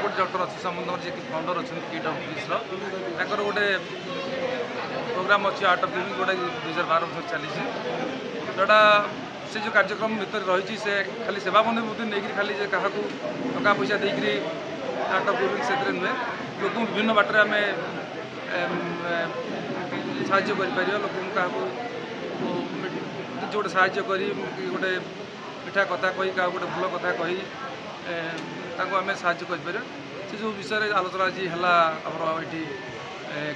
गोटे डॉक्टर अच्छी सामंत जी फाउंडर अच्छा किट ऑफ पीस गोटे प्रोग्राम अच्छी आर्ट ऑफ लिविंग जोटा 2012 चली जोटा से जो कार्यक्रम भितर रही से खाली सेवा मनोवृत्ति नहीं खाली क्या टका पैसा देकर आर्ट ऑफ लिविंग से नुहे लोक विभिन्न बाटर आम साहय कर लोक क्या गोटे साहय कर गोटे मिठा कथा कही क्या गोटे भल कथा कही आम साहय कर से जो विषय आलोचना आज है आमर ये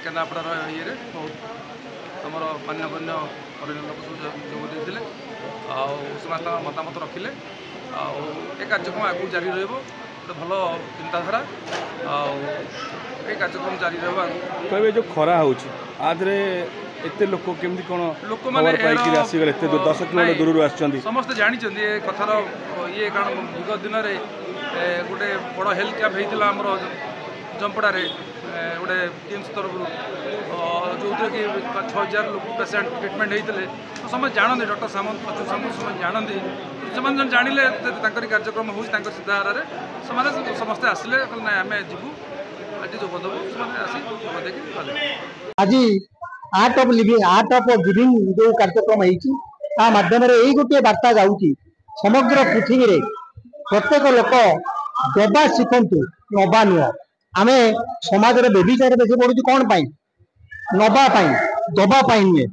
केन्द्रापड़ार ये बहुत आमर मान्यगण्य लोक सब जोगदे समस्त मतामत रखिले ए कार्यक्रम आगू जारी रही गोटे भल चिंताधारा कार्यक्रम जारी रहा जो खरा होरे एते लोक केमती कौन लोक मैंने 10 किलोमीटर दूर आसछन्ती समस्त जानते ये कथार ये कारण विगत दिन में गोटे बड़ हेल्थ कैंप होता आमर जमपड़ार गोटे टीम्स तरफ जो कि 6000 लोक पेसेंट ट्रिटमेंट होते तो समस्त जानते डॉक्टर सामंत अच्युत सामंत समस्त जानते से जानिले कार्यक्रम हो चिंताधारा से समस्ते आसिले ना आम जीवु आज जोगदेबू आसी आज art of living art of giving जो कार्यक्रम है माध्यम यही गोटे वार्ता जाऊँगी समग्र पृथ्वी रे प्रत्येक लोक दबा शिखु नवा नुह आम समाज बेविचार बेसी पड़ू कौन पाई नवापाई दबापाई नुहे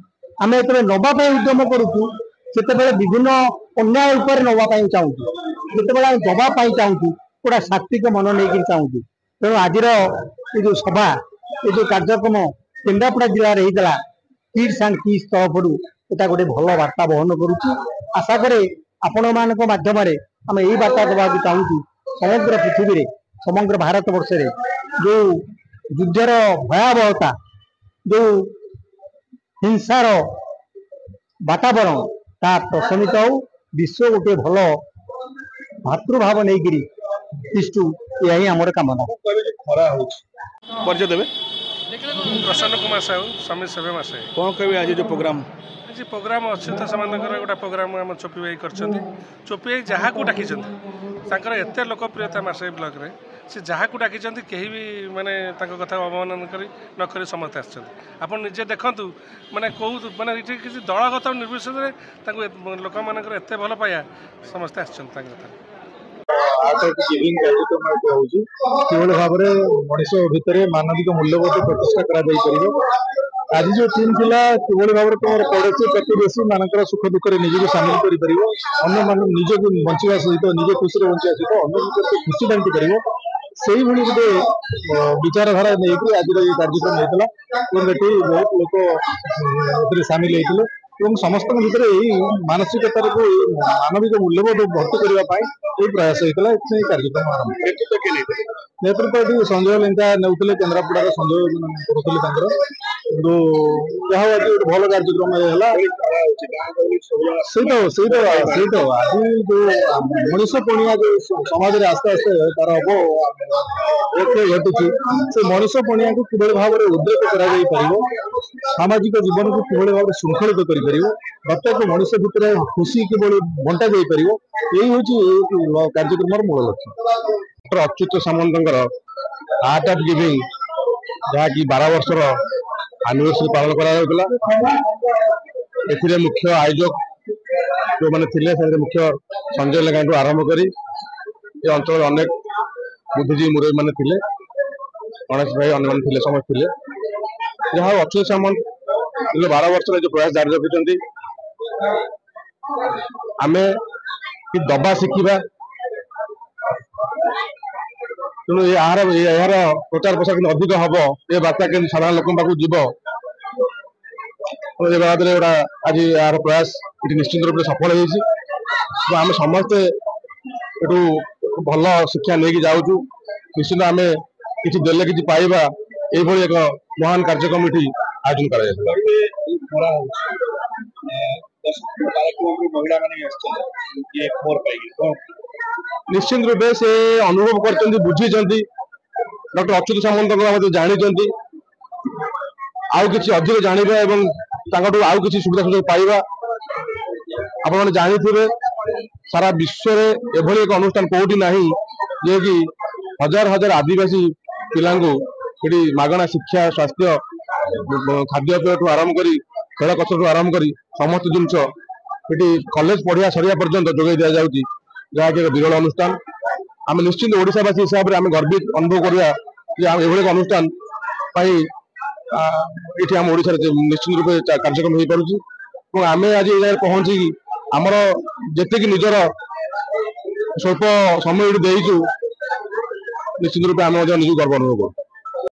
आम जो नवापाई उद्यम करुचु से विभिन्न अन्याय उपर नवापाई चाहूँ जिते दबापाई चाहूँ गोटा सात्विक मन नहीं चाहूँ तेणु आज ये जो सभा ये जो कार्यक्रम केन्द्रापड़ा जिले में होता किड्स एंड पीस तरफ यहाँ गोटे भल वार्ता बहन करुच्ची आशा करे आपण माध्यम आम यही वार्ता देवा चाहूँ समग्र पृथ्वी रे समग्र भारत वर्ष जो युद्धर भयावहता जो हिंसार वातावरण ता प्रशमित हो विश्व गोटे भल भातृभाव नहीं तिष्ठु यही आमर कामना परिचय देवे प्रसन्न कुमार साहू समीर सेवे मासे कौन कहे आज जो प्रोग्राम आज प्रोग्राम अच्छे तो से गोटे प्रोग्राम आम चोपी भाई कर चोपी भाई जहाँ को डाकी एत लोकप्रियता मासे ब्लॉक रे से जहाँ को डाकी कहीं भी माने कथा अवमान कर समस्त आप निजे देखु माने कौ माने ये किसी दलगत निर्विशेष लोक मान एत भल पाया समस्ते आसता आर्ट ऑफ गिविंग कार्यक्रम भाव में मनीष भितर मानविक मूल्यबोध प्रतिष्ठा कर आज जो टीम थिला किभली भाव तुम पड़ोसी प्रतिवेशी मानकर सुख दुख निजक सामिल कर निज बंचा सहित निज खुशी बंचा सहित अन्य खुशी बांटी पार से गोटे विचारधारा नहीं आज ये कार्यक्रम होता बहुत लोग सामिल होते समस्त भर यही मानसिकतार को मानविक मूल्यबोध भर्ती करने प्रयास होता है कार्यक्रम आरंभ नेतृत्व संजय लेंका ने केन्द्रापड़ा संजय करुले जहाँ आज गोटे भल कार्यक्रम आज जो मनीष पणिया जो समाज में आस्ते आस्ते तार घटुची से मनीष पणिया को किभली भाव में उद्रेक कर सामाजिक जीवन को किभली भाव में श्रृंखलित कर प्रत्येक मनीष भितर खुशी किभली बंटा जाई पार यही हूँ कार्यक्रम मूल लक्ष्य doctor Achyut Samant art of giving जहाँकि 12 वर्षर एनिवर्सरी पालन कर मुख्य आयोजक जो मैंने थे मुख्य संजय लेंगा आरंभ कर अंचल अनेक बुद्धिजीवी मुरई मैंने थे गणेश भाई अन्य समस्त थे जहाँ अच्युत सामंत 12 वर्ष जो प्रयास जारी रखी आम दबा शिखा तेणु यार प्रचार प्रसार अधिक हम ये बार्ता के साधारण लोक पाक जीव बाद आज यार प्रयास ये निश्चित रूप से सफल हो आम समस्ते भल शिक्षा नहीं जाऊँ निश्चित आम कि देले कि पाइबा ये एक महान कार्यक्रम ये आयोजन कर निश्चित रूप से अनुभव कर बुझी डॉक्टर अच्युत सामंत जानी आउ कि अधिक जाना और आउ कि सुविधा सुजोग पाइबा आप जानी सारा विश्व में एभली एक अनुष्ठान कौटी ना जे कि हजार हजार आदिवासी पिलांगु एटी मागणा शिक्षा स्वास्थ्य खाद्यपेय आरंभ करी खेल कतर आरंभ करी समस्त जिनस ये कॉलेज पढ़िया सरिया पर्यंत जोगे दि जाऊँगी जहाँकि एक विरल अनुष्ठान आम निश्चिंत ओडावासी हिसाब से आम गर्वित अनुभव करवा अनुष्ठान ये आम ओडिशा निश्चित रूप से कार्यक्रम हो पार आम आज ये पहुंची आमर जिते निजर स्वल्प समय देचु निश्चित रूप आम निज गर्व अनुभव करूँ।